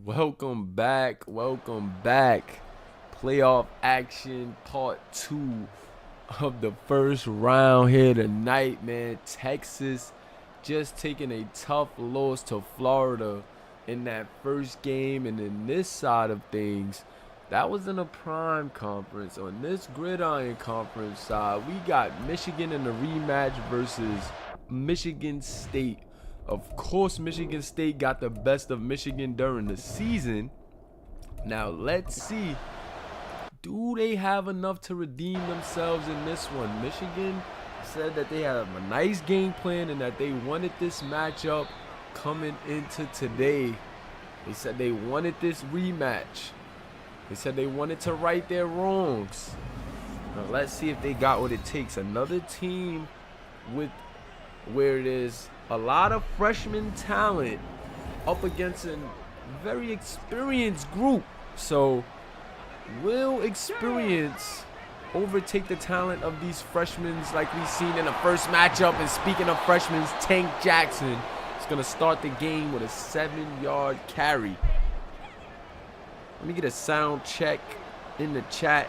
Welcome back. Welcome back. Playoff action part 2 of the first round here tonight, man. Texas just taking a tough loss to Florida in that first game. And in this side of things, that was in a prime conference. On this gridiron conference side, we got Michigan in the rematch versus Michigan State. Of course, Michigan State got the best of Michigan during the season. Now, let's see. Do they have enough to redeem themselves in this one? Michigan said that they have a nice game plan and that they wanted this matchup coming into today. They said they wanted this rematch. They said they wanted to right their wrongs. Now, let's see if they got what it takes. Another team with where it is a lot of freshman talent up against a very experienced group. So will experience overtake the talent of these freshmen like we've seen in the first matchup? And speaking of freshmen, Tank Jackson is going to start the game with a 7-yard carry. Let me get a sound check in the chat.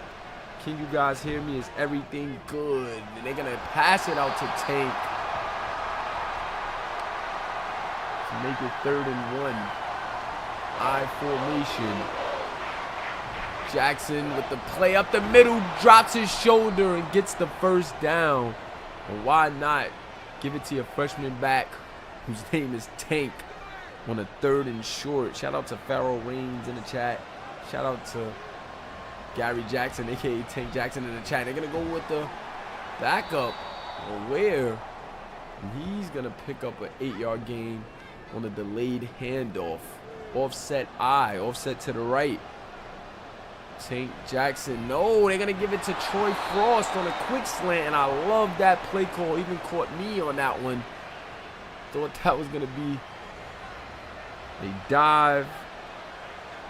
Can you guys hear me? Is everything good? And they're going to pass it out to Tank. Make it 3rd and 1. I formation. Jackson with the play up the middle, drops his shoulder and gets the first down. And why not give it to your freshman back, whose name is Tank, on a 3rd and short. Shout out to Pharaoh Reigns in the chat. Shout out to Gary Jackson, aka Tank Jackson, in the chat. They're gonna go with the backup, aware. And he's gonna pick up an 8-yard gain on a delayed handoff. Offset to the right. Tank Jackson, no, they're gonna give it to Troy Frost on a quick slant, and I love that play call. Even caught me on that one. Thought that was gonna be a dive.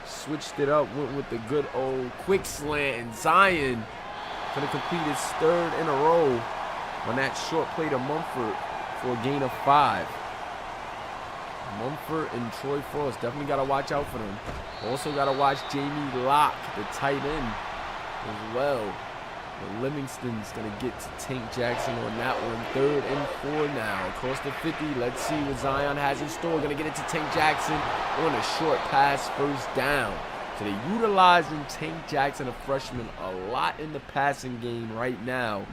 Switched it up, went with the good old quick slant, and Zion gonna complete his 3rd in a row on that short play to Mumford for a gain of 5. Mumford and Troy Frost, definitely got to watch out for them. Also got to watch Jamie Locke, the tight end, as well. But Livingston's going to get to Tank Jackson on that one. 3rd and 4 now. Across the 50, let's see what Zion has in store. Going to get it to Tank Jackson on a short pass, 1st down. So they're utilizing Tank Jackson, a freshman, a lot in the passing game right now.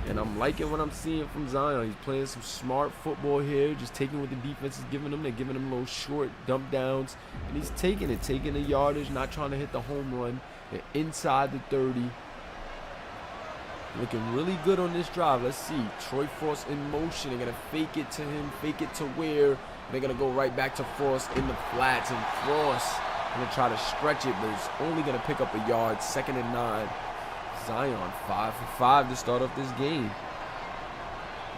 And I'm liking what I'm seeing from Zion. He's playing some smart football here, just taking what the defense is giving him. They're giving him little short dump downs, and he's taking it, taking the yardage, not trying to hit the home run. They're inside the 30. Looking really good on this drive. Let's see. Troy Frost in motion. They're going to fake it to him, fake it to Ware. They're going to go right back to Frost in the flats, and Frost going to try to stretch it, but it's only going to pick up a yard. 2nd and 9. Zion 5 for 5 to start off this game.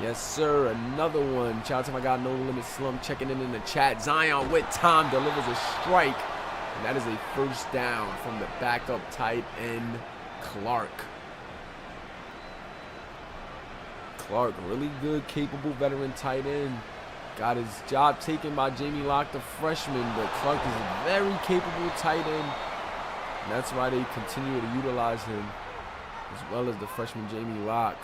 Yes, sir. Another one. Shout out to my guy No Limit Slum checking in the chat. Zion with time delivers a strike, and that is a 1st down from the backup tight end Clark. Clark, really good, capable veteran tight end. Got his job taken by Jamie Locke, the freshman, but Clark is a very capable tight end, and that's why they continue to utilize him, as well as the freshman Jamie Locke.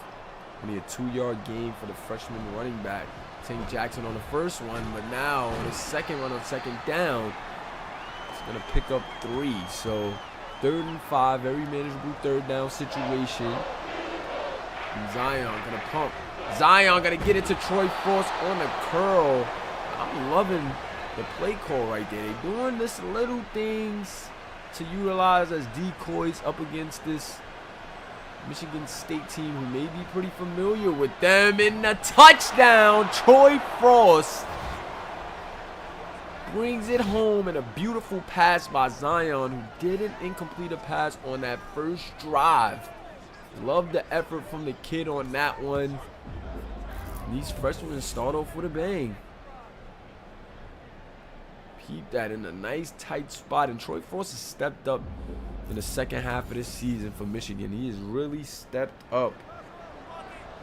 Only a 2-yard gain for the freshman running back. Tank Jackson on the first one, but now on his second run on 2nd down, it's going to pick up 3. So 3rd and 5, very manageable 3rd down situation. And Zion going to pump. Zion going to get it to Troy Frost on the curl. I'm loving the play call right there. They're doing this little things to utilize as decoys up against this Michigan State team who may be pretty familiar with them. In the touchdown, Troy Frost brings it home in a beautiful pass by Zion, who didn't incomplete a pass on that first drive. Love the effort from the kid on that one. These freshmen start off with a bang. Keep that in a nice tight spot, and Troy Frost has stepped up in the second half of this season for Michigan. He has really stepped up.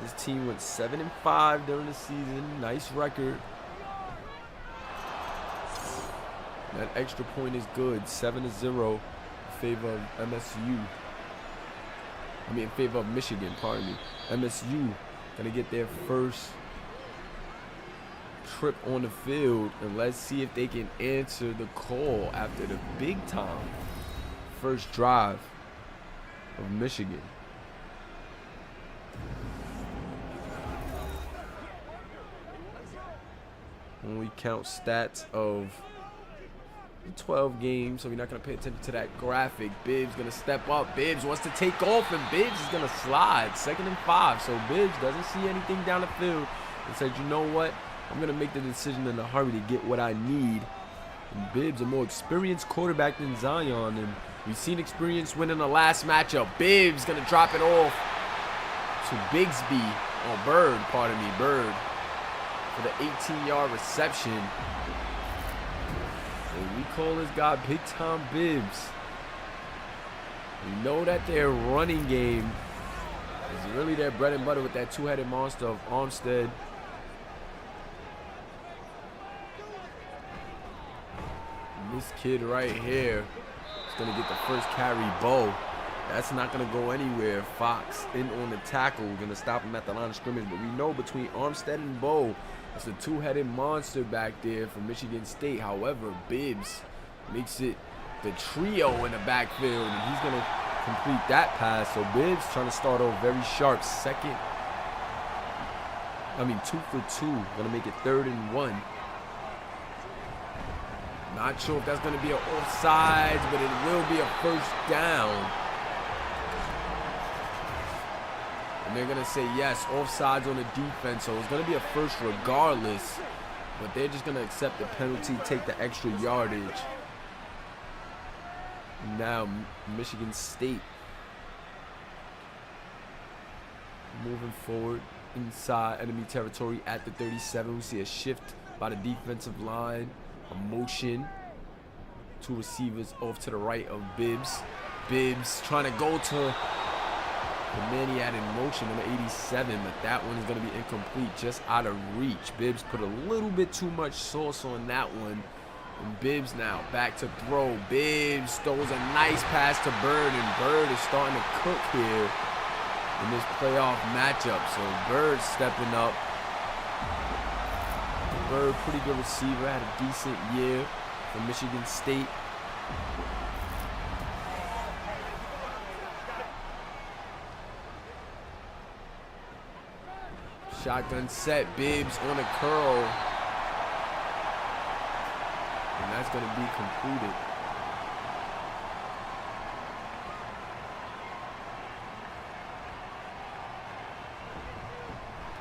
This team went 7-5 during the season. Nice record. That extra point is good. 7-0 in favor of MSU. I mean, in favor of Michigan, pardon me. MSU gonna get their first trip on the field, and let's see if they can answer the call after the big time first drive of Michigan. When we count stats of 12 games, so we're not going to pay attention to that graphic. Bibbs going to step up. Bibbs wants to take off, and Bibbs is going to slide. 2nd and 5. So Bibbs doesn't see anything down the field and said, you know what? I'm going to make the decision in a hurry to get what I need. And Bibbs, a more experienced quarterback than Zion, and we've seen experience win in the last matchup. Bibbs going to drop it off to Bigsby, or Bird, pardon me, Bird, for the 18-yard reception. And we call this guy Big Time Bibbs. We know that their running game is really their bread and butter with that two-headed monster of Armstead. And this kid right here is going to get the first carry. Bo. That's not going to go anywhere. Fox in on the tackle. We're going to stop him at the line of scrimmage. But we know between Armstead and Bo, it's a two-headed monster back there for Michigan State. However, Bibbs makes it the trio in the backfield, and he's going to complete that pass. So Bibbs trying to start off very sharp. 2 for 2. Going to make it 3rd and 1. Not sure if that's going to be an offsides, but it will be a first down. And they're going to say, yes, offsides on the defense. So it's going to be a first regardless. But they're just going to accept the penalty, take the extra yardage. Now, Michigan State moving forward inside enemy territory at the 37. We see a shift by the defensive line. A motion. 2 receivers off to the right of Bibbs. Bibbs trying to go to the man he had in motion, number 87, but that one is going to be incomplete, just out of reach. Bibbs put a little bit too much sauce on that one. And Bibbs now back to throw. Bibbs throws a nice pass to Bird, and Bird is starting to cook here in this playoff matchup. So Bird stepping up. Bird, pretty good receiver, had a decent year for Michigan State. Shotgun set, Bibbs on a curl. And that's going to be completed.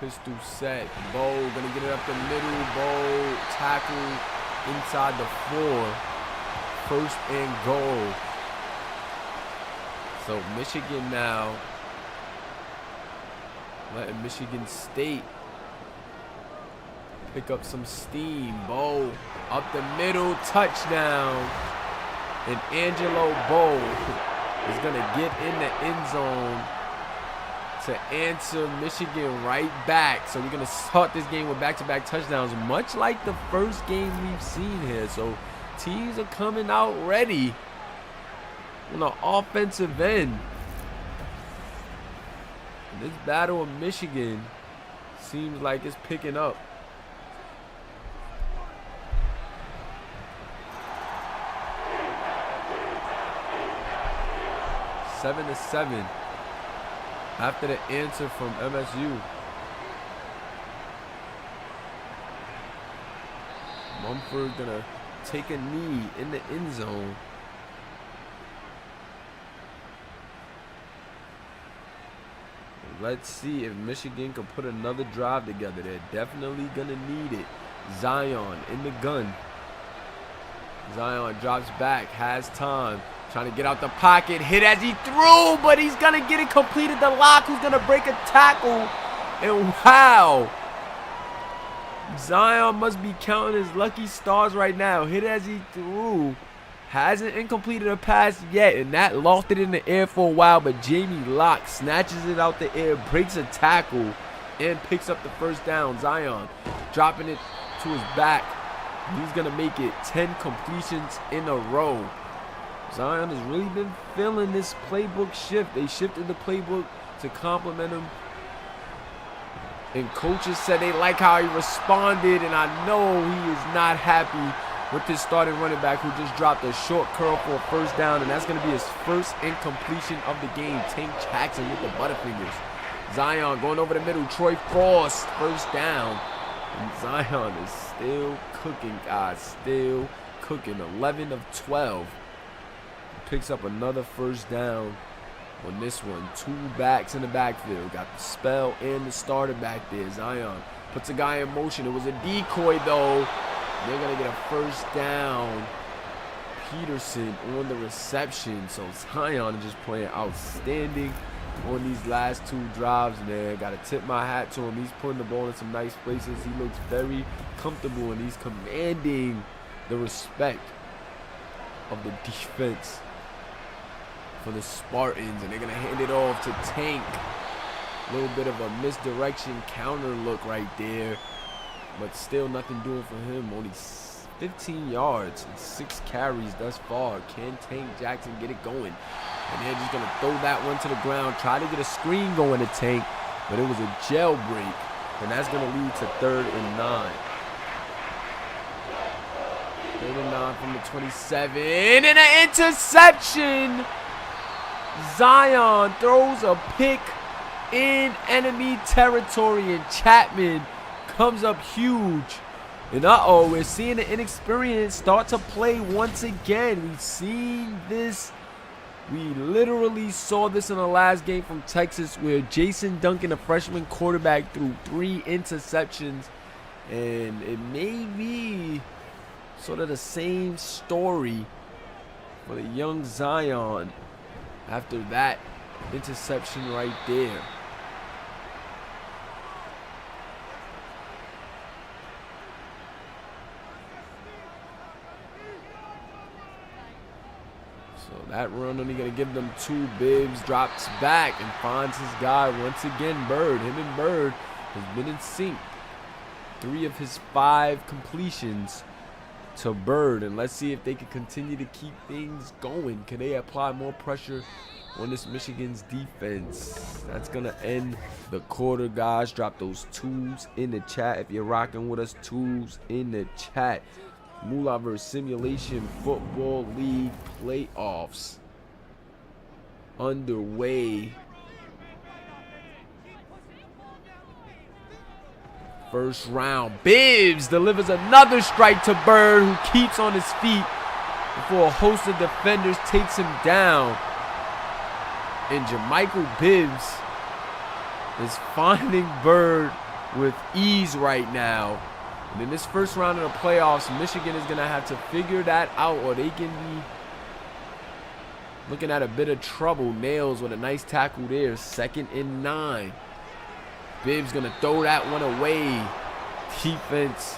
Pistol set, Bo going to get it up the middle. Bo tackle inside the 4. 1st and goal. So Michigan now letting Michigan State pick up some steam. Bo up the middle, touchdown. And Angelo Bo is going to get in the end zone to answer Michigan right back. So we're going to start this game with back-to-back touchdowns, much like the first game we've seen here. So teams are coming out ready on the offensive end. And this battle of Michigan seems like it's picking up. Seven to 7 after the answer from MSU. Mumford gonna take a knee in the end zone. Let's see if Michigan can put another drive together. They're definitely gonna need it. Zion in the gun. Zion drops back, has time. Trying to get out the pocket, hit as he threw, but he's going to get it completed. The lock, who's going to break a tackle. And wow. Zion must be counting his lucky stars right now. Hit as he threw. Hasn't incompleted a pass yet, and that lofted in the air for a while, but Jamie Locke snatches it out the air, breaks a tackle, and picks up the first down. Zion dropping it to his back. He's going to make it 10 completions in a row. Zion has really been feeling this playbook shift. They shifted the playbook to complement him. And coaches said they like how he responded. And I know he is not happy with this starting running back who just dropped a short curl for a first down. And that's going to be his first incompletion of the game. Tank Jackson with the Butterfingers. Zion going over the middle. Troy Frost, first down. And Zion is still cooking, guys. Still cooking. 11 of 12. Picks up another first down on this one. 2 backs in the backfield. Got the spell and the starter back there. Zion puts a guy in motion. It was a decoy, though. They're going to get a first down. Peterson on the reception. So Zion is just playing outstanding on these last 2 drives, man. Got to tip my hat to him. He's putting the ball in some nice places. He looks very comfortable, and he's commanding the respect of the defense for the Spartans. And they're going to hand it off to Tank. A little bit of a misdirection counter look right there, but still nothing doing for him. Only 15 yards and 6 carries thus far. Can Tank Jackson get it going? And they're just going to throw that one to the ground. Try to get a screen going to Tank, but it was a jailbreak. And that's going to lead to 3rd and 9. 3rd and 9 from the 27. And an interception. Zion throws a pick in enemy territory, and Chapman comes up huge. And we're seeing the inexperience start to play once again. We've seen this. We literally saw this in the last game from Texas, where Jason Duncan, a freshman quarterback, threw 3 interceptions. And it may be sort of the same story for the young Zion after that interception right there. So that run only going to give them 2. Bibbs drops back and finds his guy once again, Bird. Him and Bird has been in sync. 3 of his 5 completions to Bird. And let's see if they can continue to keep things going. Can they apply more pressure on this Michigan's defense? That's going to end the quarter, guys. Drop those 2s in the chat if you're rocking with us. 2s in the chat. Moolah vs. Simulation Football League playoffs underway. First round. Bibbs delivers another strike to Bird, who keeps on his feet before a host of defenders takes him down. And Jermichael Bibbs is finding Bird with ease right now. And in this first round of the playoffs, Michigan is going to have to figure that out, or they can be looking at a bit of trouble. Nails with a nice tackle there. 2nd and 9. Bibbs going to throw that one away. Defense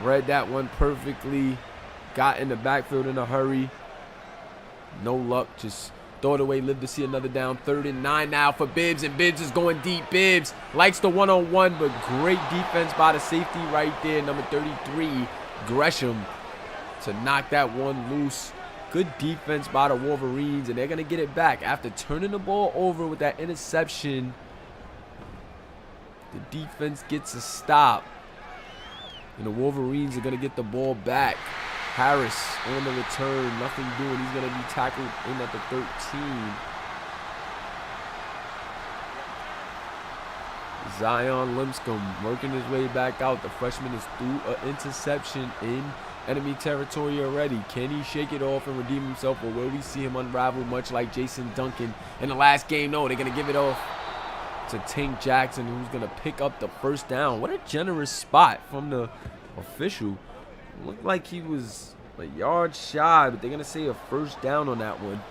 read that one perfectly. Got in the backfield in a hurry. No luck. Just throw it away. Live to see another down. 3rd and 9 now for Bibbs, and Bibbs is going deep. Bibbs likes the one-on-one, but great defense by the safety right there, number 33, Gresham, to knock that one loose. Good defense by the Wolverines, and they're going to get it back after turning the ball over with that interception. The defense gets a stop, and the Wolverines are going to get the ball back. Harris on the return, nothing doing. He's going to be tackled in at the 13. Zion Lipscomb working his way back out. The freshman is through an interception in enemy territory already. Can he shake it off and redeem himself, or will we see him unravel much like Jason Duncan in the last game? No, they're going to give it off to Tank Jackson, who's going to pick up the first down. What a generous spot from the official. Looked like he was a yard shy, but they're going to say a first down on that one.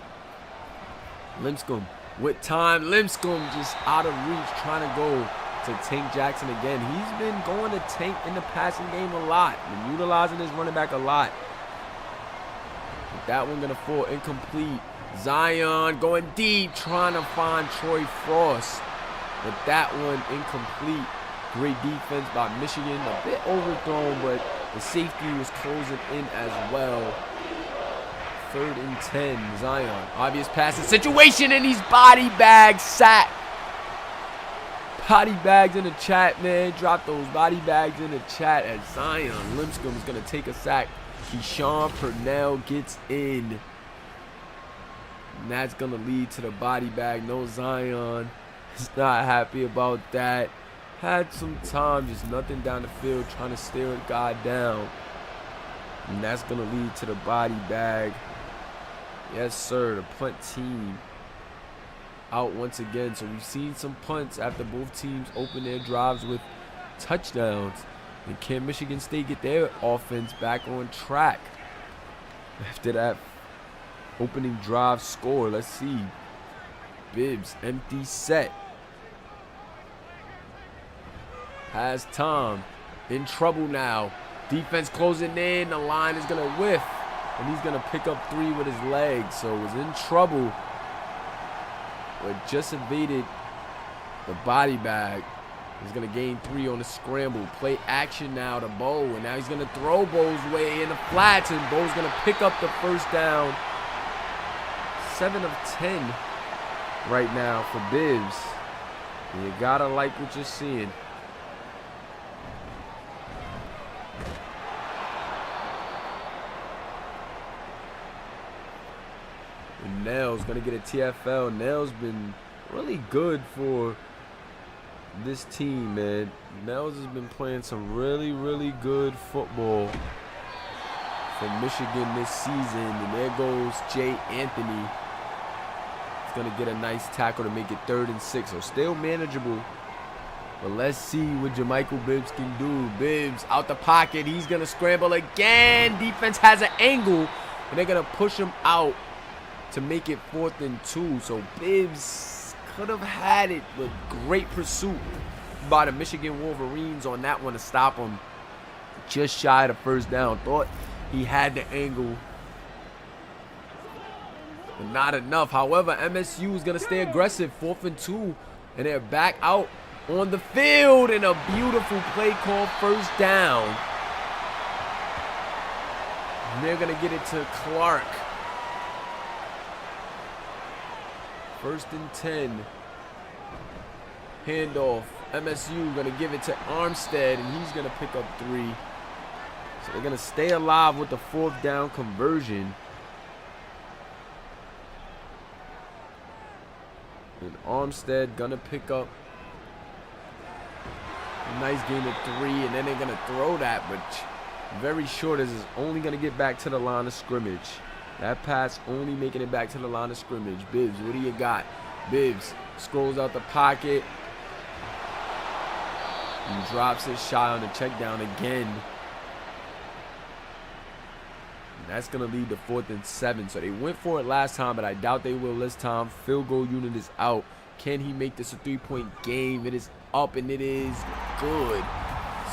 Lipscomb with time. Lipscomb just out of reach, trying to go to Tank Jackson again. He's been going to Tank in the passing game a lot, been utilizing his running back a lot. But that one going to fall incomplete. Zion going deep, trying to find Troy Frost. But that one incomplete. Great defense by Michigan. A bit overthrown, but The safety was closing in as well. 3rd and 10, Zion. Obvious passing situation, and he's body bag sacked. Body bags in the chat, man. Drop those body bags in the chat as Zion Lipscomb is going to take a sack. Keyshawn Purnell gets in. And that's going to lead to the body bag. No Zion. He's not happy about that. Had some time, just nothing down the field, trying to stare a guy down. And that's going to lead to the body bag. Yes, sir. The punt team out once again. So we've seen some punts after both teams open their drives with touchdowns. And can Michigan State get their offense back on track after that opening drive score? Let's see. Bibbs, empty set. Has Tom in trouble now. Defense closing in. The line is going to whiff. And he's going to pick up 3 with his legs. So was in trouble. But just evaded the body bag. He's going to gain 3 on the scramble. Play action now to Bo. And now he's going to throw Bo's way in the flats. And Bo's going to pick up the first down. 7 of 10 right now for Bibbs. And you got to like what you're seeing. And Nell's going to get a TFL. Nell's been really good for this team, man. Nels has been playing some really, really good football for Michigan this season. And there goes Jay Anthony. He's going to get a nice tackle to make it 3rd and 6. So still manageable. But let's see what Jermichael Bibbs can do. Bibbs out the pocket. He's going to scramble again. Defense has an angle. And they're going to push him out to make it 4th and 2. So Bibbs could have had it, but great pursuit by the Michigan Wolverines on that one to stop him. Just shy of the first down. Thought he had the angle, but not enough. However, MSU is going to stay aggressive. 4th and 2, and they're back out on the field, and a beautiful play call, 1st down. And they're going to get it to Clark. 1st and 10. Handoff. MSU going to give it to Armstead, and he's going to pick up 3. So they're going to stay alive with the 4th down conversion. And Armstead going to pick up a nice gain of 3, and then they're going to throw that, but very short as it's only going to get back to the line of scrimmage. That pass only making it back to the line of scrimmage. Bibbs, what do you got? Bibbs scrolls out the pocket and drops it shy on the check down again. And that's going to lead to 4th and 7. So they went for it last time, but I doubt they will this time. Field goal unit is out. Can he make this a 3-point game? It is up, and it is good.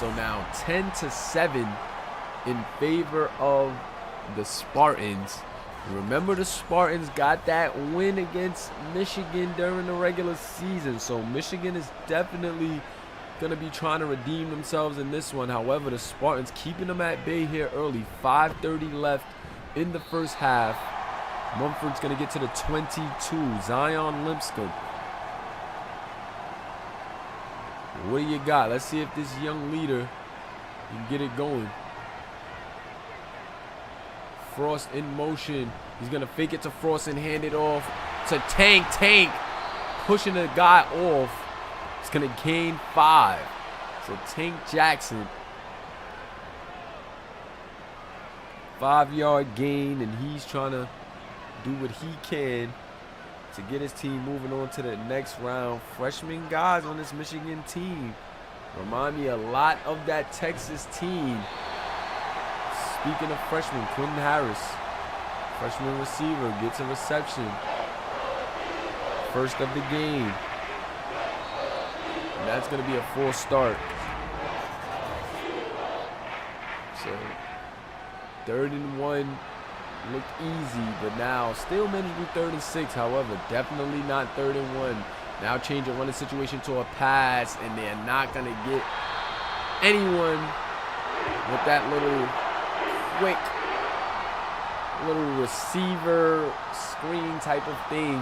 So now 10-7 in favor of the Spartans. Remember, the Spartans got that win against Michigan during the regular season. So Michigan is definitely going to be trying to redeem themselves in this one. However, the Spartans keeping them at bay here early. 5:30 left in the first half. Mumford's going to get to the 22. Zion Lipscomb. What do you got? Let's see if this young leader can get it going. Frost in motion. He's going to fake it to Frost and hand it off to Tank. Tank pushing the guy off. It's going to gain 5. So Tank Jackson, 5-yard gain, and he's trying to do what he can to get his team moving on to the next round. Freshman guys on this Michigan team remind me a lot of that Texas team. Speaking of freshmen, Quentin Harris, freshman receiver, gets a reception. First of the game. And that's going to be a full start. So, 3rd and 1 looked easy, but now still managed to do 3rd and 6. However, definitely not 3rd and 1. Now change a running situation to a pass, and they're not going to get anyone with that little quick little receiver screen type of thing.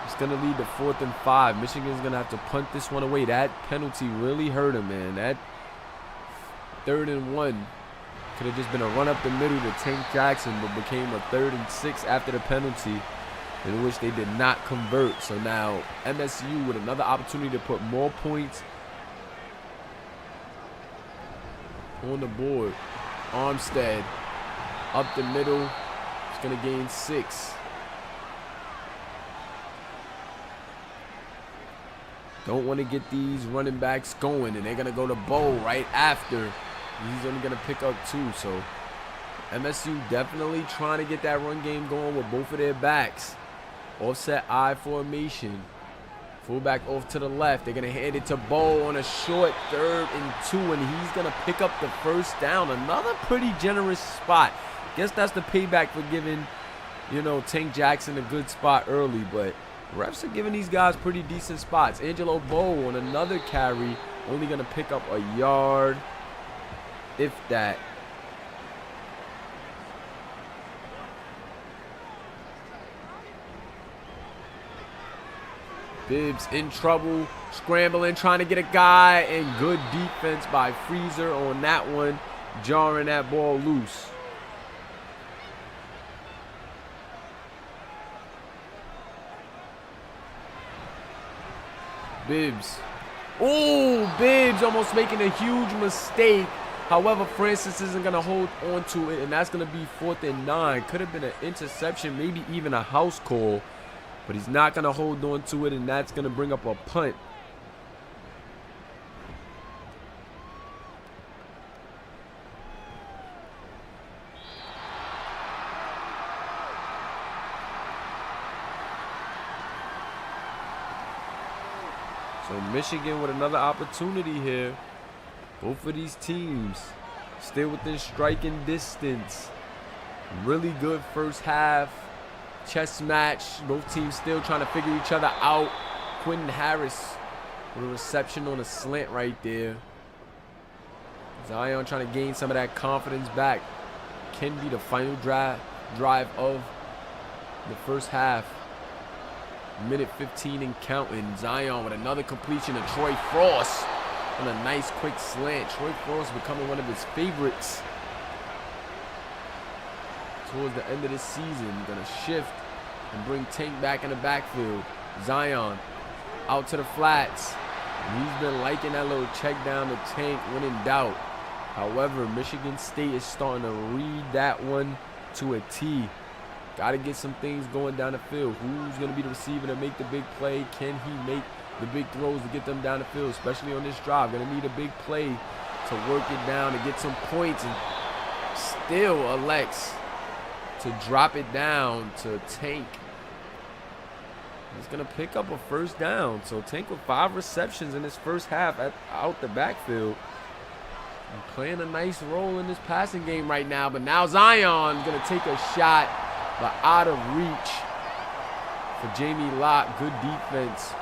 It's going to lead to 4th and 5. Michigan's going to have to punt this one away. That penalty really hurt him, man. That 3rd and 1 could have just been a run up the middle to Tank Jackson, but became a 3rd and 6 after the penalty, in which they did not convert. So now MSU with another opportunity to put more points on the board. Armstead up the middle. It's going to gain 6. Don't want to get these running backs going, and they're going to go to Bo right after. He's only going to pick up 2. So MSU definitely trying to get that run game going with both of their backs. Offset I formation. Fullback off to the left. They're going to hand it to Bo on a short 3rd and 2, and he's going to pick up the 1st down. Another pretty generous spot. Guess that's the payback for giving, you know, Tank Jackson a good spot early, but refs are giving these guys pretty decent spots. Angelo Bo on another carry, only going to pick up a yard, if that. Bibbs in trouble, scrambling, trying to get a guy, and good defense by Freezer on that one, jarring that ball loose. Bibbs. Oh, Bibbs almost making a huge mistake. However, Francis isn't going to hold on to it, and that's going to be 4th and 9. Could have been an interception, maybe even a house call, but he's not going to hold on to it, and that's going to bring up a punt. So Michigan with another opportunity here. Both of these teams still within striking distance. Really good first half. Chess match. Both teams still trying to figure each other out. Quentin Harris with a reception on a slant right there. Zion trying to gain some of that confidence back. Can be the final drive of the first half. Minute 15 and counting. Zion with another completion to Troy Frost on a nice quick slant. Troy Frost becoming one of his favorites towards the end of this season. Gonna shift and bring Tank back in the backfield. Zion out to the flats. And he's been liking that little check down to Tank when in doubt. However, Michigan State is starting to read that one to a T. Got to get some things going down the field. Who's going to be the receiver to make the big play? Can he make the big throws to get them down the field, especially on this drive? Going to need a big play to work it down to get some points, and still elects to drop it down to Tank. He's going to pick up a 1st down. So Tank with 5 receptions in his first half out the backfield. And playing a nice role in this passing game right now. But now Zion's going to take a shot, but out of reach for Jamie Locke. Good defense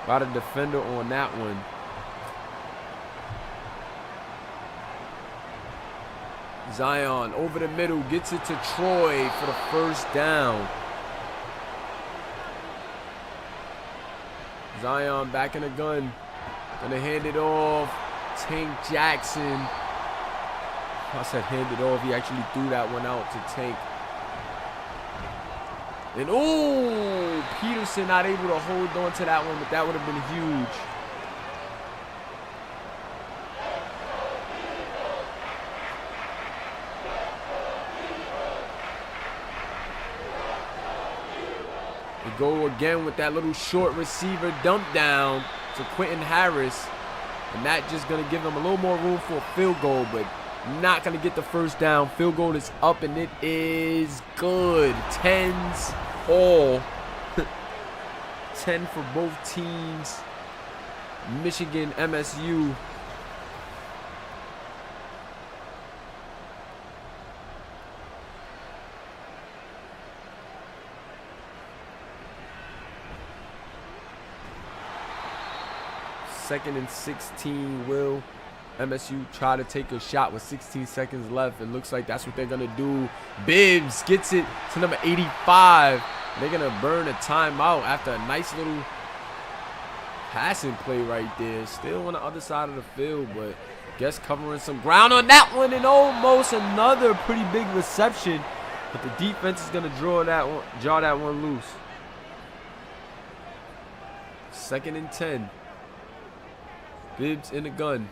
by the defender on that one. Zion over the middle, gets it to Troy for the 1st down. Zion back in the gun. Gonna hand it off. Tank Jackson. I said hand it off. He actually threw that one out to Tank. And oh, Peterson not able to hold on to that one, but that would have been huge. They go again with that little short receiver dump down to Quentin Harris. And that just going to give them a little more room for a field goal, but not going to get the 1st down. Field goal is up, and it is good. 10s all. 10 for both teams. Michigan, MSU. Second and 16, Will. MSU try to take a shot with 16 seconds left. It looks like that's what they're going to do. Bibbs gets it to number 85. They're going to burn a timeout after a nice little passing play right there. Still on the other side of the field, but guess covering some ground on that one, and almost another pretty big reception. But the defense is going to draw that one loose. 2nd and 10. Bibbs in the gun.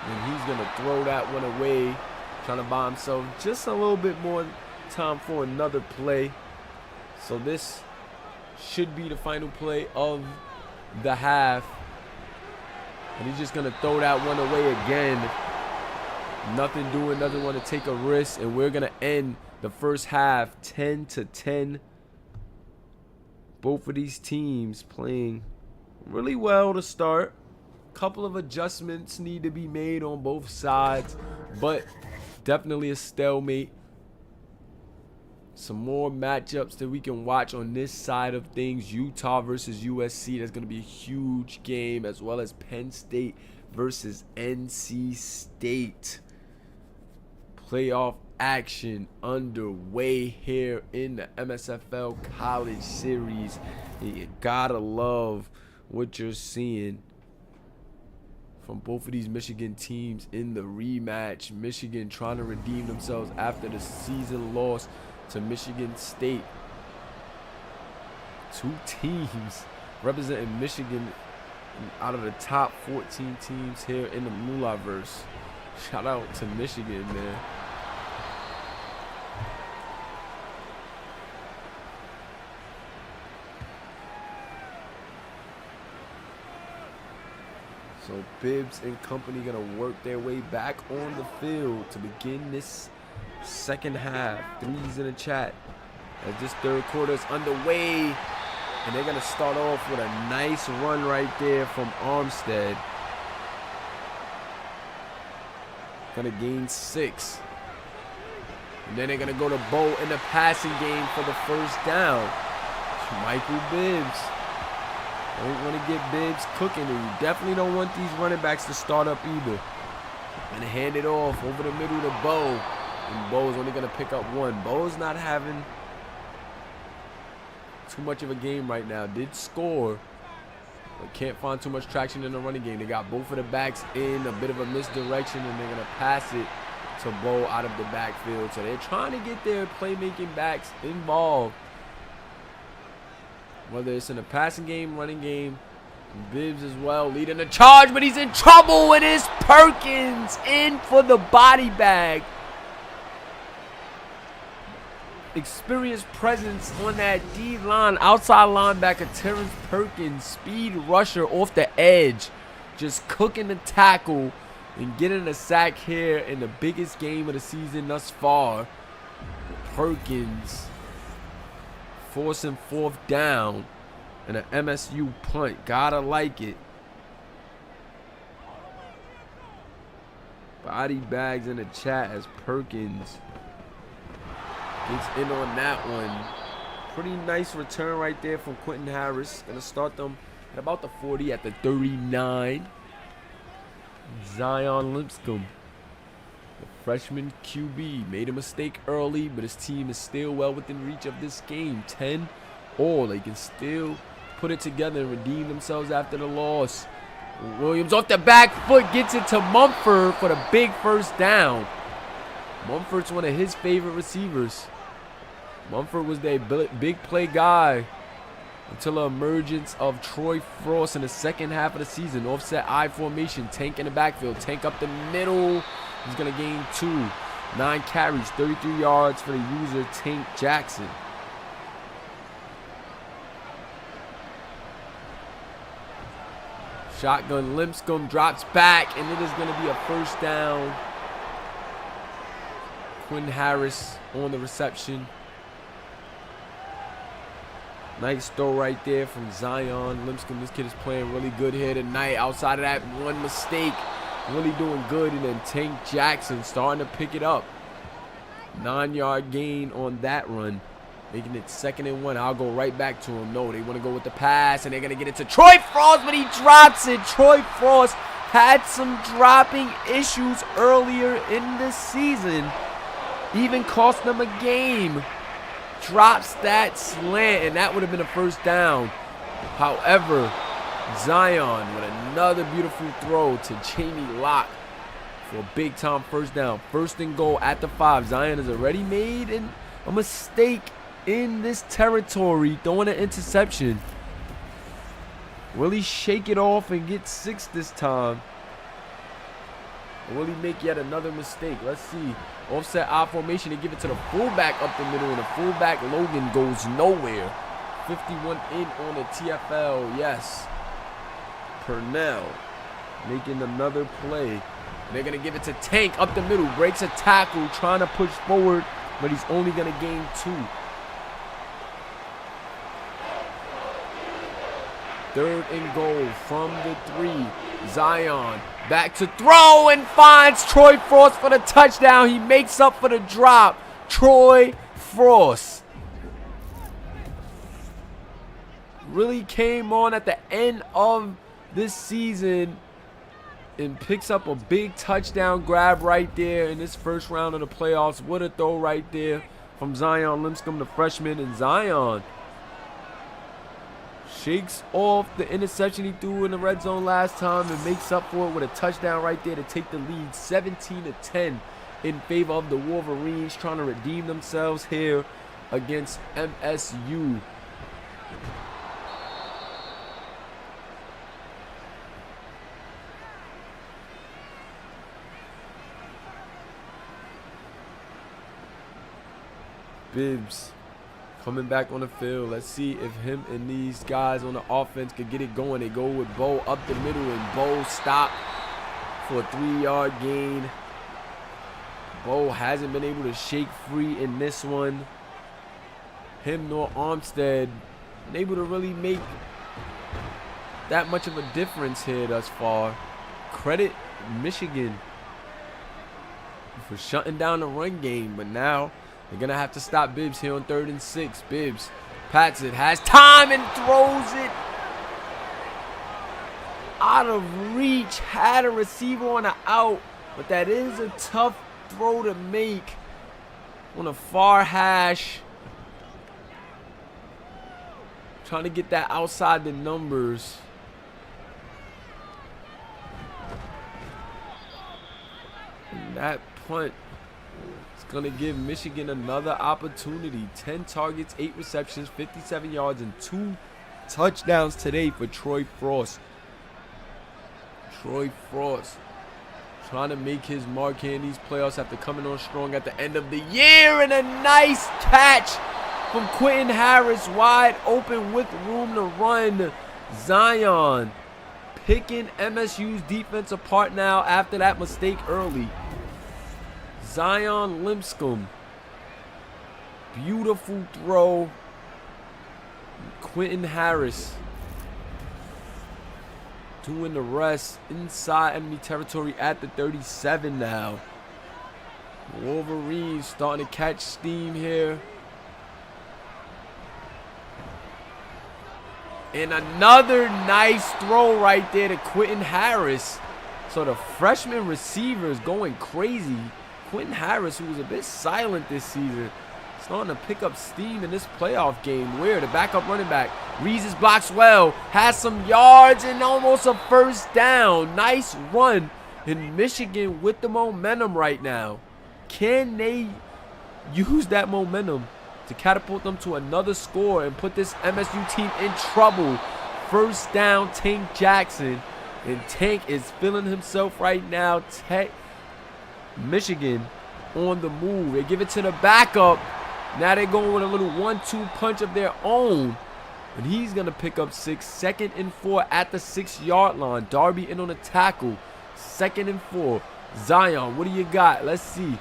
And he's going to throw that one away, trying to buy himself just a little bit more time for another play. So this should be the final play of the half. And he's just going to throw that one away again. Nothing doing, doesn't want to take a risk. And we're going to end the first half 10-10. Both of these teams playing really well to start. Couple of adjustments need to be made on both sides, but definitely a stalemate. Some more matchups that we can watch on this side of things. Utah versus USC. That's going to be a huge game, as well as Penn State versus NC State. Playoff action underway here in the MSFL College Series. You gotta love what you're seeing from both of these Michigan teams in the rematch. Michigan trying to redeem themselves after the season loss to Michigan State. Two teams representing Michigan out of the top 14 teams here in the Moolahverse. Shout out to Michigan, man. So Bibbs and company gonna work their way back on the field to begin this second half. Threes in the chat as this third quarter is underway. And they're gonna start off with a nice run right there from Armstead. Gonna gain 6. And then they're gonna go to Bo in the passing game for the first down. Michael Bibbs. Don't want to get Bibbs cooking, and you definitely don't want these running backs to start up either. And hand it off over the middle to Bo. And Bo's only going to pick up 1. Bo's not having too much of a game right now. Did score, but can't find too much traction in the running game. They got both of the backs in a bit of a misdirection, and they're going to pass it to Bo out of the backfield. So they're trying to get their playmaking backs involved, whether it's in the passing game, running game. Bibbs as well leading the charge, but he's in trouble with his Perkins in for the body bag. Experienced presence on that D-line. Outside linebacker Terrence Perkins, speed rusher off the edge, just cooking the tackle and getting a sack here in the biggest game of the season thus far. Perkins forcing 4th down and an MSU punt. Gotta like it. Body bags in the chat as Perkins gets in on that one. Pretty nice return right there from Quentin Harris. Gonna start them at about the 40 at the 39. Zion Lipscomb, the freshman QB, made a mistake early, but his team is still well within reach of this game. 10-all. They can still put it together and redeem themselves after the loss. Williams off the back foot gets it to Mumford for the big first down. Mumford's one of his favorite receivers. Mumford was their big play guy until the emergence of Troy Frost in the second half of the season. Offset I formation. Tank in the backfield. Tank up the middle. He's going to gain 2. 9 carries, 33 yards for the user, Tank Jackson. Shotgun Lipscomb drops back, and it is going to be a first down. Quinn Harris on the reception. Nice throw right there from Zion Lipscomb. This kid is playing really good here tonight. Outside of that one mistake, really doing good. And then Tank Jackson starting to pick it up. 9-yard gain on that run, making it 2nd and 1. I'll go right back to him. No, they want to go with the pass, and they're going to get it to Troy Frost, but he drops it. Troy Frost had some dropping issues earlier in the season. Even cost them a game. Drops that slant, and that would have been a first down. However, Zion with another beautiful throw to Jamie Locke for a big-time first down. First and goal at the 5. Zion has already made a mistake in this territory, throwing an interception. Will he shake it off and get 6 this time? Or will he make yet another mistake? Let's see. Offset I formation. They give it to the fullback up the middle, and the fullback Logan goes nowhere. 51 in on the TFL. Yes. Purnell making another play. They're going to give it to Tank up the middle. Breaks a tackle, trying to push forward, but he's only going to gain 2. Third and goal from the 3. Zion back to throw and finds Troy Frost for the touchdown. He makes up for the drop. Troy Frost really came on at the end of this season and picks up a big touchdown grab right there in this first round of the playoffs. What a throw right there from Zion Lipscomb, the freshman. And Zion shakes off the interception he threw in the red zone last time and makes up for it with a touchdown right there to take the lead 17-10 in favor of the Wolverines, trying to redeem themselves here against MSU. Bibbs coming back on the field. Let's see if him and these guys on the offense could get it going. They go with Bo up the middle, and Bo stopped for a 3-yard gain. Bo hasn't been able to shake free in this one. Him nor Armstead been able to really make that much of a difference here thus far. Credit Michigan for shutting down the run game, but now they're going to have to stop Bibbs here on 3rd and 6. Bibbs pats it, has time, and throws it out of reach. Had a receiver on the out, but that is a tough throw to make on a far hash. Trying to get that outside the numbers. And that punt going to give Michigan another opportunity. 10 targets, 8 receptions, 57 yards, and 2 touchdowns today for Troy Frost. Troy Frost trying to make his mark here in these playoffs after coming on strong at the end of the year. And a nice catch from Quentin Harris, wide open with room to run. Zion picking MSU's defense apart now after that mistake early. Zion Lipscomb, beautiful throw. Quentin Harris doing the rest inside enemy territory at the 37 now. Wolverines starting to catch steam here. And another nice throw right there to Quentin Harris. So the freshman receiver is going crazy. Quentin Harris, who was a bit silent this season, starting to pick up steam in this playoff game. Where the backup running back reads his blocks well, has some yards and almost a first down. Nice run in Michigan with the momentum right now. Can they use that momentum to catapult them to another score and put this MSU team in trouble? First down, Tank Jackson. And Tank is feeling himself right now. Michigan on the move. They give it to the backup. Now they're going with a little 1-2 punch of their own. And he's going to pick up 6. 2nd and 4 at the 6-yard line. Darby in on the tackle. 2nd and 4. Zion, what do you got? Let's see.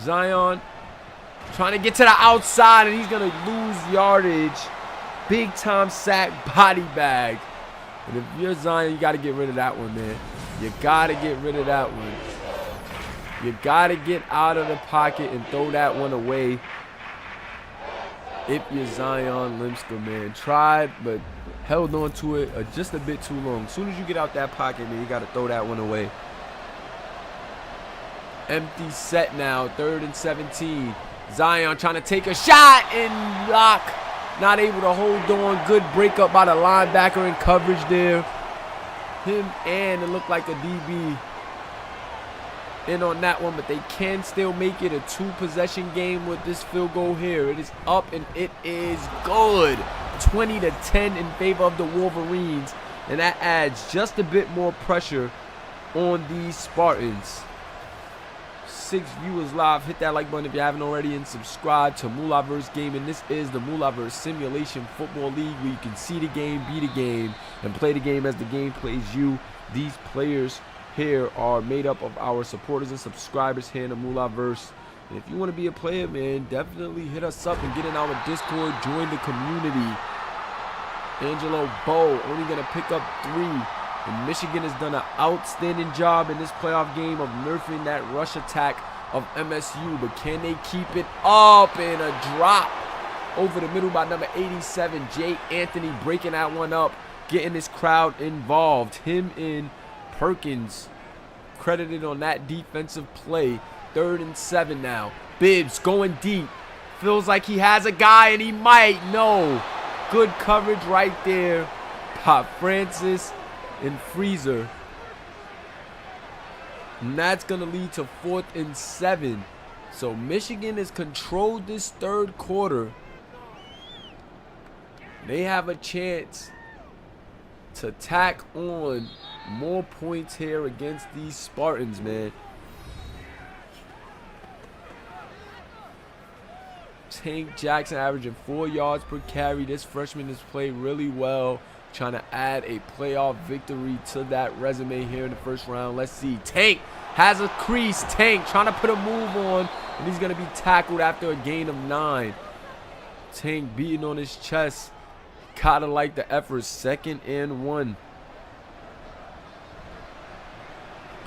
Zion trying to get to the outside, and he's going to lose yardage. Big time sack, body bag. And if you're Zion, you got to get rid of that one, man. You got to get rid of that one. You got to get out of the pocket and throw that one away. If you're Zion Lipscomb, man. Tried, but held on to it just a bit too long. As soon as you get out that pocket, man, you got to throw that one away. Empty set now, 3rd and 17. Zion trying to take a shot, and Locke not able to hold on. Good breakup by the linebacker in coverage there. Him and it looked like a DB in on that one, but they can still make it a 2-possession game with this field goal here. It is up and it is good. 20-10 in favor of the Wolverines, and that adds just a bit more pressure on these Spartans. 6 viewers live, hit that like button if you haven't already, and subscribe to Moolahverse Gaming. This is the Moolahverse Simulation Football League, where you can see the game, be the game, and play the game as the game plays you. These players here are made up of our supporters and subscribers here in the Moolahverse. And if you want to be a player, man, definitely hit us up and get in our Discord, join the community. Angelo Bow only going to pick up 3. And Michigan has done an outstanding job in this playoff game of nerfing that rush attack of MSU. But can they keep it up? And a drop over the middle by number 87. Jay Anthony breaking that one up, getting this crowd involved. Him and Perkins credited on that defensive play. 3rd and 7 now. Bibbs going deep. Feels like he has a guy, and he might. No. Good coverage right there by Francis and Freezer. And that's going to lead to 4th and 7. So Michigan has controlled this 3rd quarter. They have a chance to tack on more points here against these Spartans, man. Tank Jackson averaging 4 yards per carry. This freshman has played really well, trying to add a playoff victory to that resume here in the 1st round. Let's see. Tank has a crease. Tank trying to put a move on, and he's going to be tackled after a gain of 9. Tank beating on his chest. Gotta like the effort. 2nd and 1.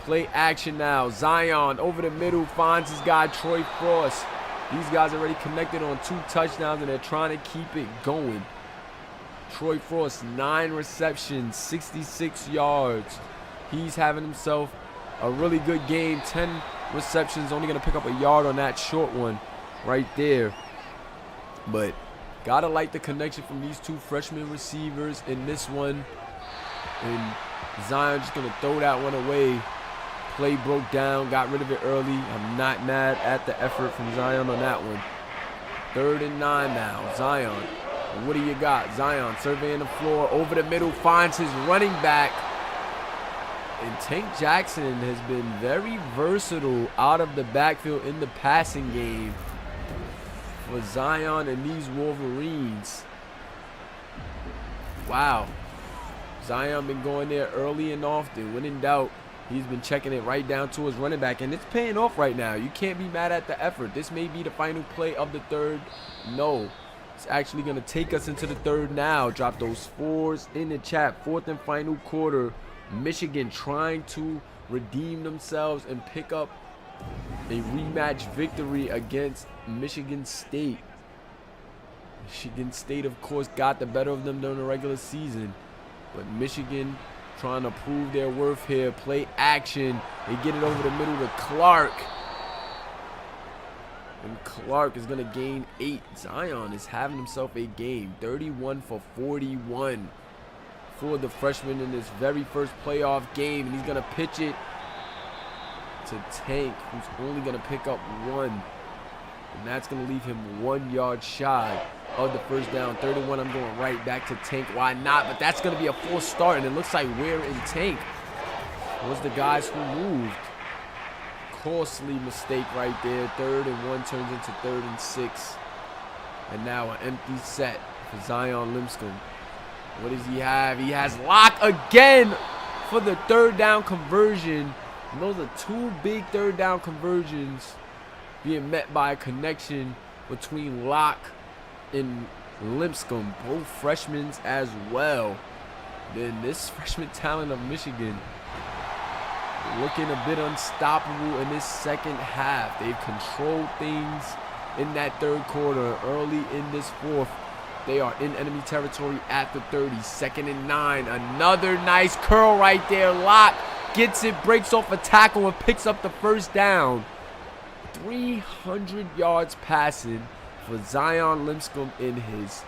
Play action now. Zion over the middle finds his guy Troy Frost. These guys already connected on 2 touchdowns, and they're trying to keep it going. Troy Frost, 9 receptions, 66 yards. He's having himself a really good game. 10 receptions, only going to pick up a yard on that short one right there. But gotta like the connection from these 2 freshman receivers in this one. And Zion just going to throw that one away. Play broke down, got rid of it early. I'm not mad at the effort from Zion on that one. 3rd and 9 now. Zion. What do you got? Zion surveying the floor. Over the middle, finds his running back. And Tank Jackson has been very versatile out of the backfield in the passing game for Zion and these Wolverines. Wow. Zion been going there early and often. When in doubt, he's been checking it right down to his running back, and it's paying off right now. You can't be mad at the effort. This may be the final play of the 3rd. No. It's actually going to take us into the 3rd now. Drop those 4s in the chat. 4th and final quarter. Michigan trying to redeem themselves and pick up a rematch victory against Michigan State. Michigan State, of course, got the better of them during the regular season. But Michigan trying to prove their worth here. Play action. They get it over the middle to Clark. And Clark is going to gain 8. Zion is having himself a game. 31 for 41 for the freshman in his very first playoff game. And he's going to pitch it to Tank, who's only going to pick up 1. And that's going to leave him 1 yard shy of the 1st down. 31, I'm going right back to Tank. Why not? But that's going to be a full start. And it looks like Ware and Tank was the guys who moved. Costly mistake right there. 3rd and 1 turns into 3rd and 6. And now an empty set for Zion Lipscomb. What does he have? He has Locke again for the 3rd down conversion. And those are 2 big 3rd down conversions being met by a connection between Locke and Lipscomb, both freshmen as well. Then this freshman talent of Michigan looking a bit unstoppable in this 2nd half. They've controlled things in that 3rd quarter. Early in this 4th, They are in enemy territory at the 30. 2nd and 9. Another nice curl right there. Lock gets it, breaks off a tackle, and picks up the first down. 300 yards passing for Zion Lipscomb in his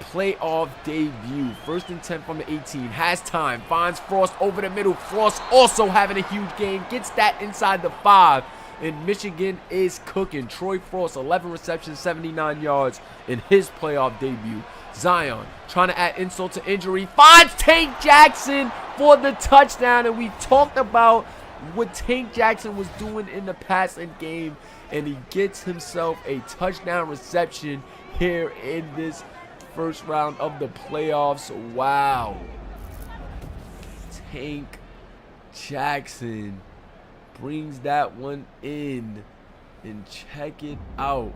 playoff debut. 1st and 10 from the 18. Has time. Finds Frost over the middle. Frost also having a huge game. Gets that inside the 5. And Michigan is cooking. Troy Frost, 11 receptions, 79 yards in his playoff debut. Zion trying to add insult to injury. Finds Tank Jackson for the touchdown. And we talked about what Tank Jackson was doing in the passing game. And he gets himself a touchdown reception here in this first round of the playoffs. Wow. Tank Jackson brings that one in. And check it out.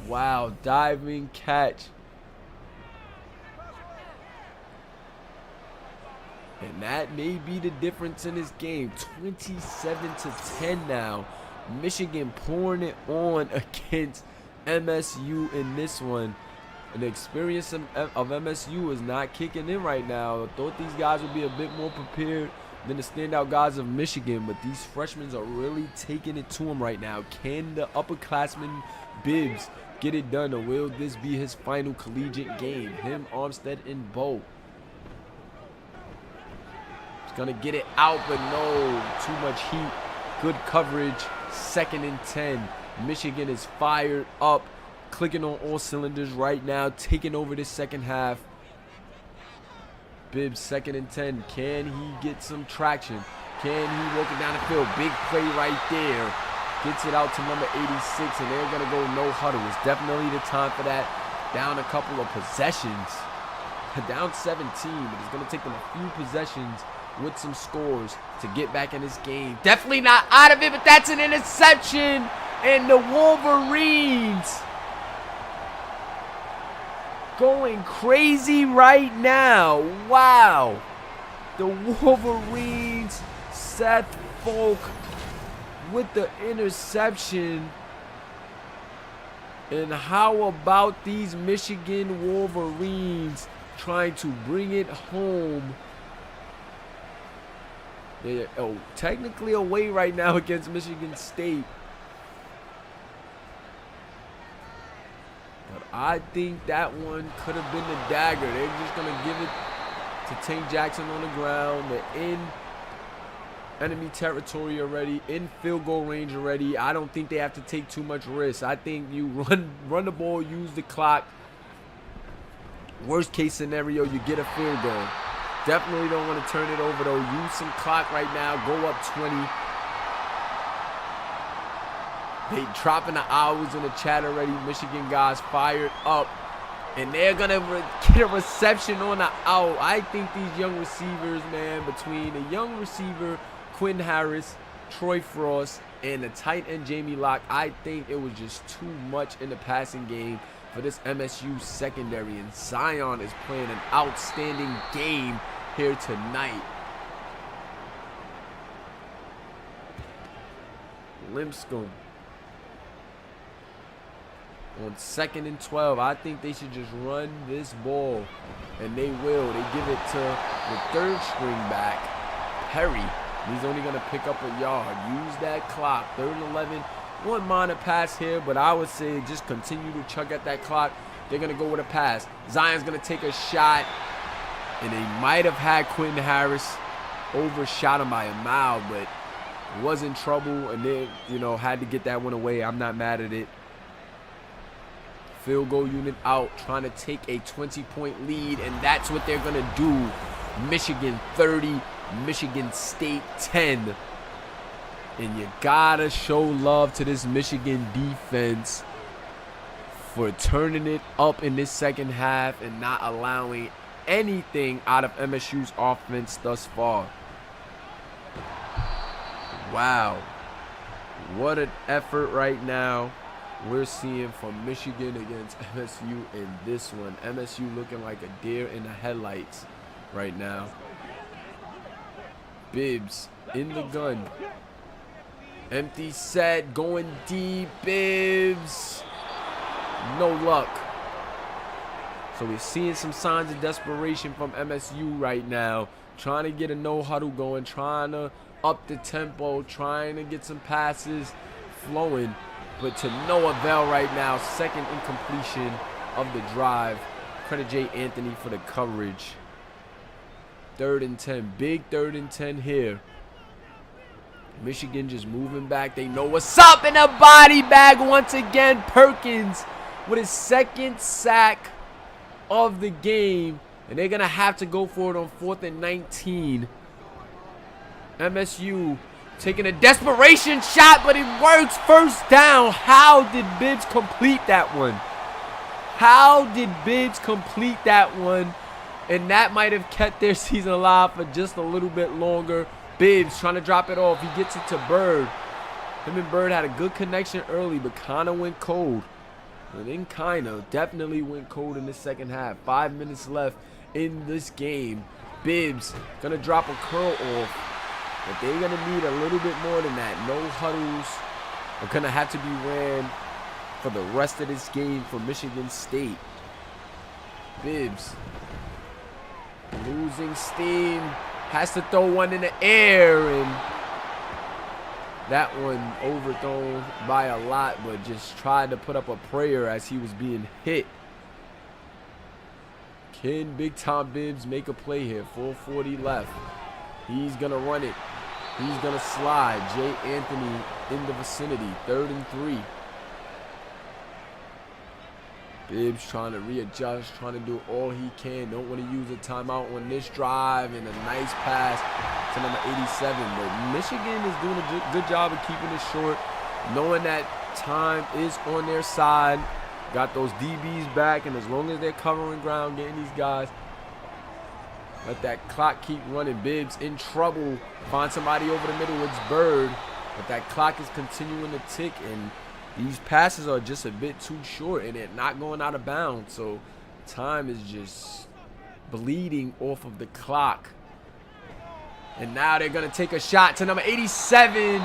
Wow. Diving catch. And that may be the difference in this game. 27-10 now. Michigan pouring it on against MSU in this one. And the experience of MSU is not kicking in right now. I thought these guys would be a bit more prepared than the standout guys of Michigan, but these freshmen are really taking it to him right now. Can the upperclassman Bibbs get it done, or will this be his final collegiate game? Him, Armstead, and Bo. He's gonna get it out, but no, too much heat. Good coverage. 2nd and 10. Michigan is fired up, clicking on all cylinders right now, taking over this second half. Bibbs, 2nd and 10. Can he get some traction? Can he work it down the field? Big play right there. Gets it out to number 86, and they're going to go no huddle. It's definitely the time for that. Down a couple of possessions. Down 17, but it's going to take them a few possessions with some scores to get back in this game. Definitely not out of it, but that's an interception. And the Wolverines going crazy right now. Wow. The Wolverines, Seth Folk with the interception. And how about these Michigan Wolverines trying to bring it home? They're technically away right now against Michigan State. But I think that one could have been the dagger. They're just going to give it to Tank Jackson on the ground. They're in enemy territory already, in field goal range already. I don't think they have to take too much risk. I think you run the ball, use the clock. Worst case scenario, you get a field goal. Definitely don't want to turn it over, though. Use some clock right now. Go up 20. They dropping the hours in the chat already. Michigan guys fired up. And they're going to get a reception on the out. I think these young receivers, man, between the young receiver, Quinn Harris, Troy Frost, and the tight end, Jamie Locke, I think it was just too much in the passing game for this MSU secondary. And Zion is playing an outstanding game here tonight. Lipscomb on 2nd and 12. I think they should just run this ball, and they will. They give it to the 3rd string back, Perry. He's only going to pick up a yard. Use that clock. 3rd and 11. One minor pass here, but I would say just continue to chug at that clock. They're going to go with a pass. Zion's going to take a shot, and they might have had Quinn Harris overshot him by a mile, but was in trouble, and they, had to get that one away. I'm not mad at it. Field goal unit out, trying to take a 20-point lead, and that's what they're going to do. Michigan 30, Michigan State 10. And you gotta show love to this Michigan defense for turning it up in this second half and not allowing anything out of MSU's offense thus far. Wow. What an effort right now we're seeing from Michigan against MSU in this one. MSU looking like a deer in the headlights right now. Bibbs in the gun. Empty set, going deep. Bibbs. No luck. So we're seeing some signs of desperation from MSU right now. Trying to get a no huddle going, trying to up the tempo, trying to get some passes flowing. But to no avail right now. Second incompletion of the drive. Credit Jay Anthony for the coverage. 3rd and 10. Big 3rd and 10 here. Michigan just moving back. They know what's up in a body bag once again. Perkins with his 2nd sack of the game. And they're going to have to go for it on 4th and 19. MSU taking a desperation shot, but it works. First down. How did Bibbs complete that one? How did Bibbs complete that one? And that might have kept their season alive for just a little bit longer. Bibbs trying to drop it off. He gets it to Bird. Him and Bird had a good connection early, but kind of went cold. And then definitely went cold in the second half. 5 minutes left in this game. Bibbs going to drop a curl off. But they're going to need a little bit more than that. No huddles are going to have to be ran for the rest of this game for Michigan State. Bibbs losing steam. Has to throw one in the air, and that one overthrown by a lot, but just tried to put up a prayer as he was being hit. Can Big Tom Bibbs make a play here? 4:40 left. He's going to run it. He's going to slide. Jay Anthony in the vicinity. 3rd and 3. Bibbs trying to readjust, trying to do all he can. Don't want to use a timeout on this drive, and a nice pass to number 87. But Michigan is doing a good job of keeping it short, knowing that time is on their side. Got those DBs back, and as long as they're covering ground, getting these guys, let that clock keep running. Bibbs in trouble. Find somebody over the middle. It's Bird. But that clock is continuing to tick, and these passes are just a bit too short, and they're not going out of bounds. So time is just bleeding off of the clock. And now they're going to take a shot to number 87.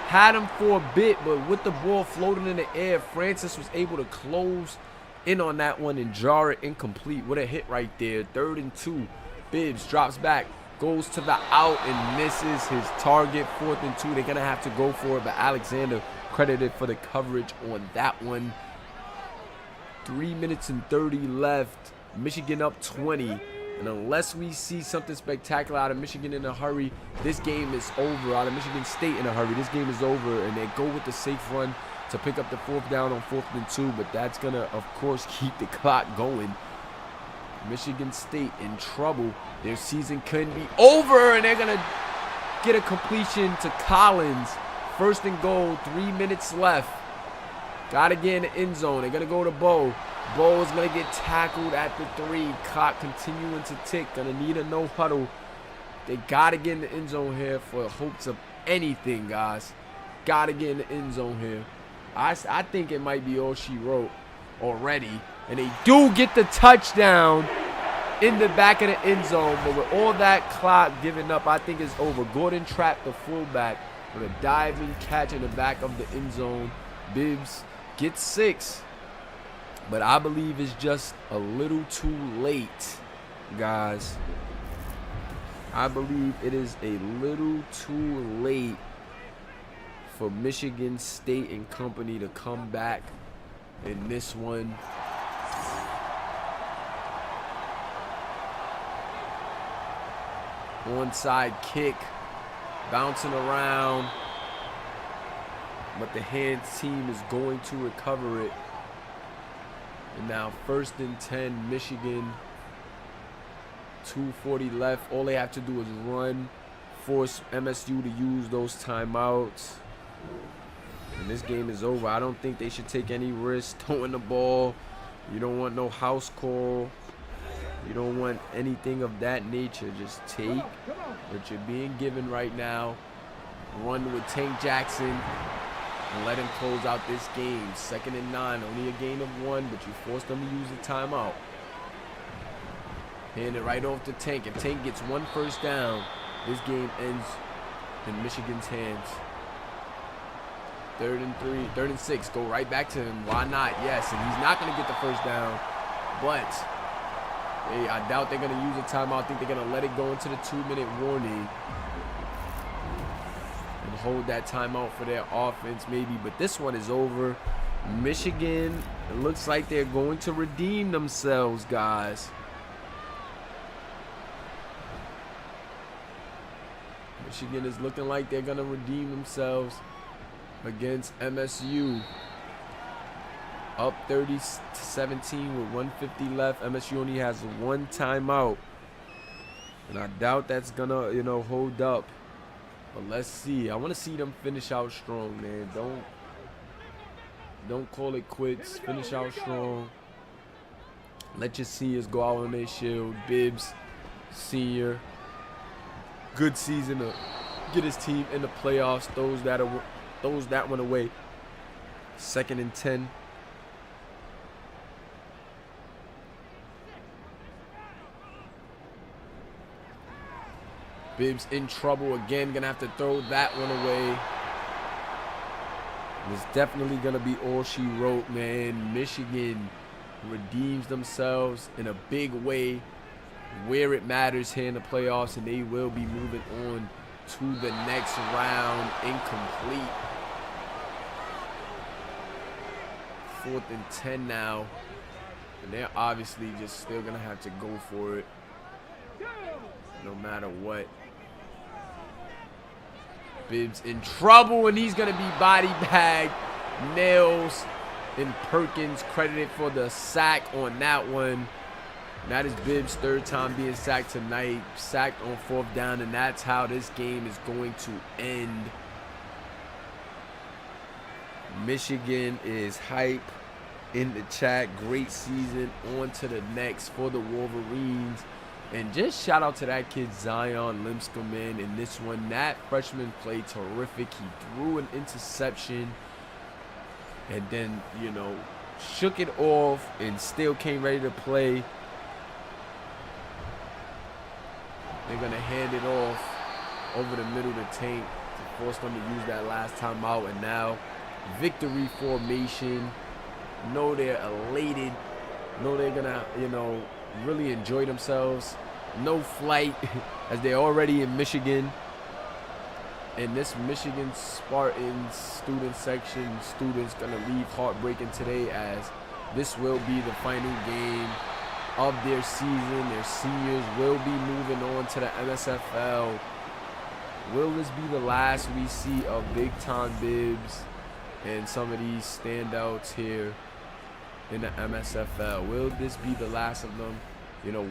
Had him for a bit, but with the ball floating in the air, Francis was able to close in on that one and jar it incomplete. What a hit right there. 3rd and 2. Bibbs drops back, goes to the out and misses his target. 4th and 2. They're going to have to go for it, but Alexander credited for the coverage on that one. 3 minutes and 30 left. Michigan up 20. And unless we see something spectacular out of Michigan in a hurry, this game is over. Out of Michigan State in a hurry, this game is over. And they go with the safe run to pick up the 4th down on 4th and 2. But that's going to, of course, keep the clock going. Michigan State in trouble. Their season couldn't be over. And they're going to get a completion to Collins. 1st and goal, 3 minutes left. Got to get in the end zone. They're going to go to Bo. Bo is going to get tackled at the 3. Clock continuing to tick. Going to need a no huddle. They got to get in the end zone here for hopes of anything, guys. Got to get in the end zone here. I think it might be all she wrote already. And they do get the touchdown in the back of the end zone. But with all that clock given up, I think it's over. Gordon trapped the fullback with a diving catch in the back of the end zone. Bibbs gets 6. But I believe it's just a little too late, guys. I believe it is a little too late for Michigan State and company to come back in this one. Onside kick, bouncing around, but the hands team is going to recover it. And now 1st and 10, Michigan, 2:40 left. All they have to do is run, force MSU to use those timeouts. And this game is over. I don't think they should take any risks throwing the ball. You don't want no house call. You don't want anything of that nature. Just take what you're being given right now. Run with Tank Jackson and let him close out this game. 2nd and 9. Only a gain of 1, but you forced them to use the timeout. Hand it right off to Tank. If Tank gets 1 first down, this game ends in Michigan's hands. 3rd and 3, 3rd and 6. Go right back to him. Why not? Yes, and he's not going to get the first down, but Hey, I doubt they're going to use a timeout. I think they're going to let it go into the 2-minute warning and hold that timeout for their offense maybe. But this one is over. Michigan, it looks like they're going to redeem themselves, guys. Michigan is looking like they're going to redeem themselves against MSU. Up 30-17 with 150 left. MSU only has one timeout. And I doubt that's going to, hold up. But let's see. I want to see them finish out strong, man. Don't call it quits. Finish out strong. Let your seniors go out on their shield. Bibbs, senior. Good season to get his team in the playoffs. Throws that one away. 2nd and 10. Bibbs in trouble again. Gonna have to throw that one away. It's definitely gonna be all she wrote, man. Michigan redeems themselves in a big way where it matters here in the playoffs, and they will be moving on to the next round. Incomplete. 4th and 10 now. And they're obviously just still gonna have to go for it no matter what. Bibbs in trouble, and he's going to be body bagged. Nails and Perkins credited for the sack on that one. And that is Bibbs' 3rd time being sacked tonight. Sacked on 4th down, and that's how this game is going to end. Michigan is hype in the chat. Great season. On to the next for the Wolverines. And just shout out to that kid Zion Lipscomb, man. In this one, that freshman played terrific. He threw an interception and then, shook it off and still came ready to play. They're going to hand it off over the middle of the tank to force them to use that last time out. And now, victory formation. Know they're elated. Know they're going to, really enjoy themselves. No flight as they're already in Michigan. And this Michigan Spartans student section, students gonna leave heartbreaking today, as this will be the final game of their season. Their seniors will be moving on to the MSFL. Will this be the last we see of big time Bibbs and some of these standouts here in the MSFL? Will this be the last of them?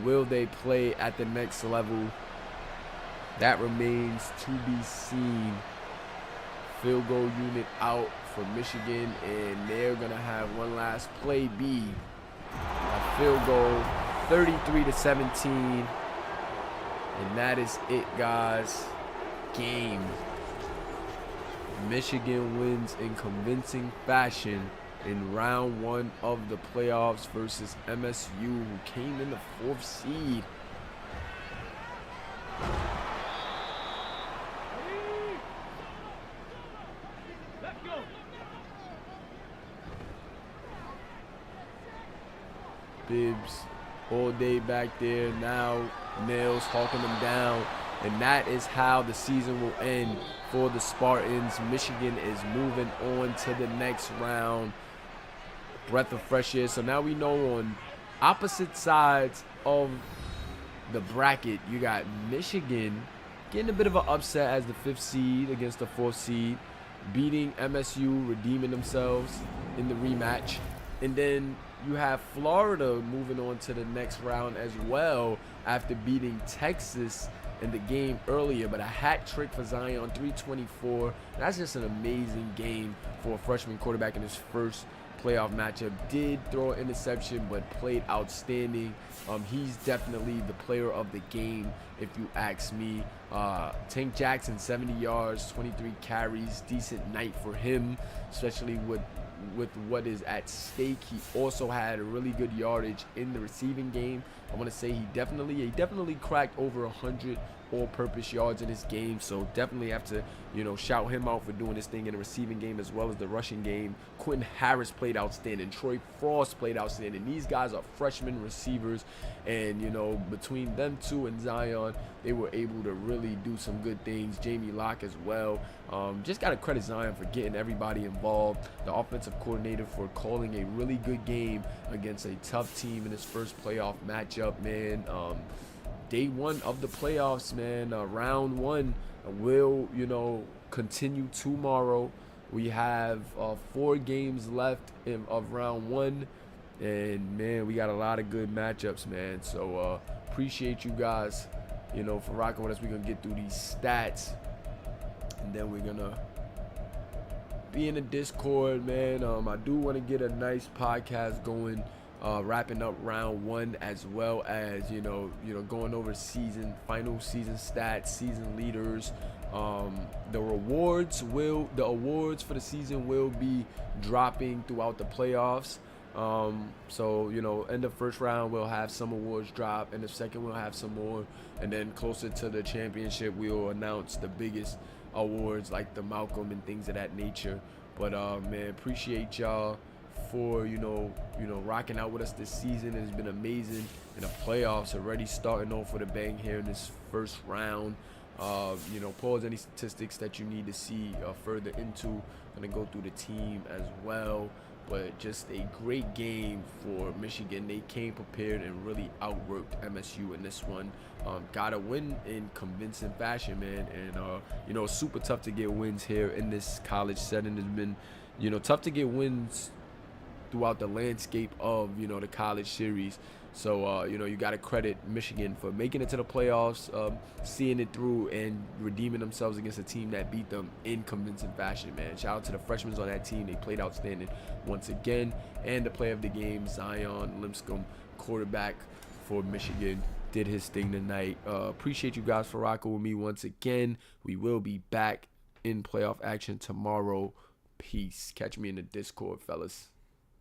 Will they play at the next level? That remains to be seen. Field goal unit out for Michigan, and they're going to have one last play be a field goal, 33-17. And that is it, guys. Game. Michigan wins in convincing fashion in round 1 of the playoffs versus MSU, who came in the 4th seed. Bibbs all day back there. Now Nails hawking them down. And that is how the season will end for the Spartans. Michigan is moving on to the next round. Breath of fresh air. So now we know on opposite sides of the bracket, you got Michigan getting a bit of an upset as the 5th seed against the 4th seed, beating MSU, redeeming themselves in the rematch. And then you have Florida moving on to the next round as well after beating Texas in the game earlier. But a hat trick for Zion, 324. That's just an amazing game for a freshman quarterback in his first playoff matchup. Did throw an interception, but played outstanding. He's definitely the player of the game, if you ask me. Tank Jackson, 70 yards, 23 carries. Decent night for him, especially with what is at stake. He also had a really good yardage in the receiving game. I want to say he definitely cracked over 100 all-purpose yards in this game. So definitely have to, shout him out for doing this thing in the receiving game as well as the rushing game. Quentin Harris played outstanding. Troy Frost played outstanding. These guys are freshman receivers, and between them two and Zion, they were able to really do some good things. Jamie Locke as well. Just got to credit Zion for getting everybody involved. The offensive coordinator for calling a really good game against a tough team in his first playoff matchup, man. Day one of the playoffs, man. Round one will, continue tomorrow. We have 4 games left of round one. And, man, we got a lot of good matchups, man. So, appreciate you guys, for rocking with us. We're going to get through these stats. And then we're going to be in the Discord, man. I do want to get a nice podcast going, wrapping up round one, as well as, going over final season stats, season leaders. The awards for the season will be dropping throughout the playoffs. So, in the first round, we'll have some awards drop. In the second, we'll have some more. And then closer to the championship, we'll announce the biggest awards like the Malcolm and things of that nature. But, man, appreciate y'all for, rocking out with us this season. It's been amazing. And the playoffs already starting off with a bang here in this first round. Pause any statistics that you need to see further into. Gonna go through the team as well. But just a great game for Michigan. They came prepared and really outworked MSU in this one. Got a win in convincing fashion, man. And, super tough to get wins here in this college setting. It's been, tough to get wins throughout the landscape of, the college series. So, you got to credit Michigan for making it to the playoffs, seeing it through, and redeeming themselves against a team that beat them in convincing fashion, man. Shout out to the freshmen on that team. They played outstanding once again. And the player of the game, Zion Lipscomb, quarterback for Michigan, did his thing tonight. Appreciate you guys for rocking with me once again. We will be back in playoff action tomorrow. Peace. Catch me in the Discord, fellas.